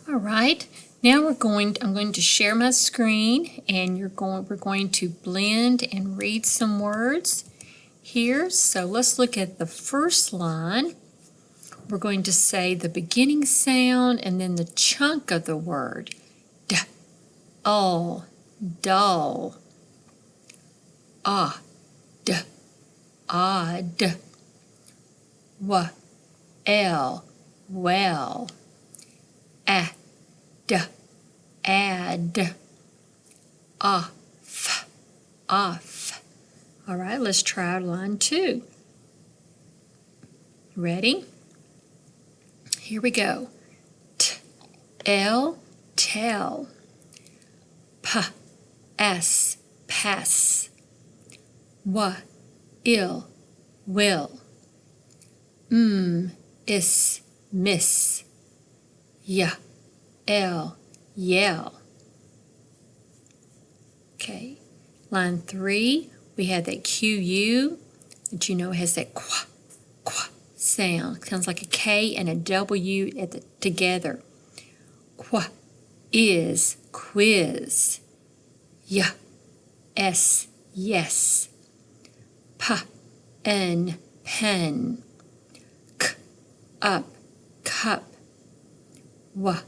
All right, now I'm going to share my screen, and we're going to blend and read some words here. So let's look at the first line. We're going to say the beginning sound and then the chunk of the word. D, all, dull. Ah, d, odd. W, l, well. A, d, add. Off, off. All right, let's try line 2. Ready? Here we go. T, l, tell. P, s, pass. W, ill, will. Is, miss. Y, l, yell. Okay, line 3, we have that QU that you know has that qua, qua sound. Sounds like a K and a W together. Qua is quiz. Y, s, yes. P, n, pen. K, up, cup. W,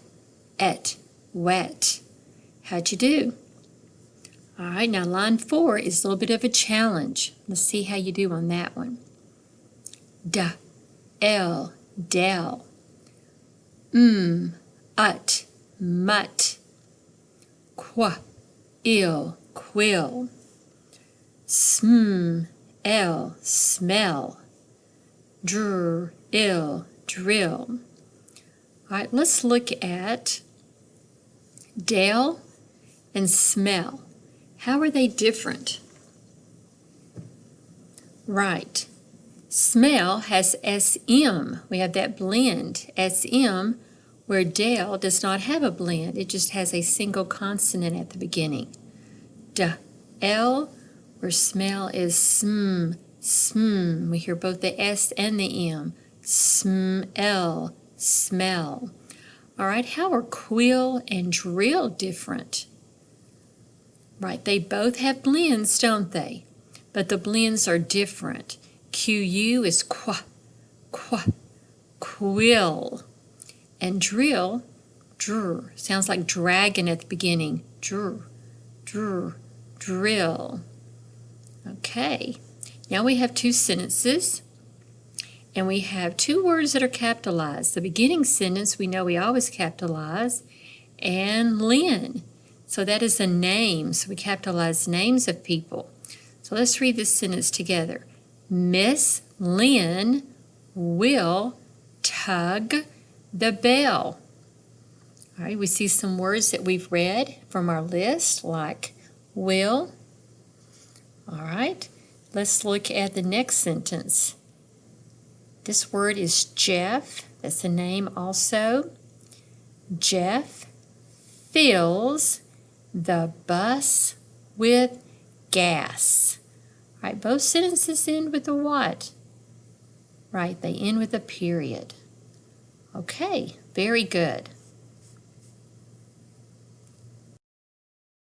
et, wet. How'd you do? All right, now line 4 is a little bit of a challenge. Let's see how you do on that one. D, l, del. Ut, mutt. Qua, ill, quill. Sm, l, smell. Dr, ill, drill. All right, let's look at del and smell. How are they different? Right. Smell has SM. We have that blend, SM, where del does not have a blend. It just has a single consonant at the beginning. D, L, where smell is sm, sm. We hear both the S and the M. Smell, smell. All right, how are quill and drill different? Right, they both have blends, don't they? But the blends are different. QU is qua, qua, quill. And drill, dr, sounds like dragon at the beginning. Dr, dr, drill. Okay, now we have 2 sentences. And we have 2 words that are capitalized. The beginning sentence, we know we always capitalize. And Lynn. So that is a name. So we capitalize names of people. So let's read this sentence together. Miss Lynn will tug the bell. All right, we see some words that we've read from our list, like will. All right, let's look at the next sentence. This word is Jeff. That's a name also. Jeff fills the bus with gas. All right, both sentences end with a what? Right, they end with a period. Okay, very good.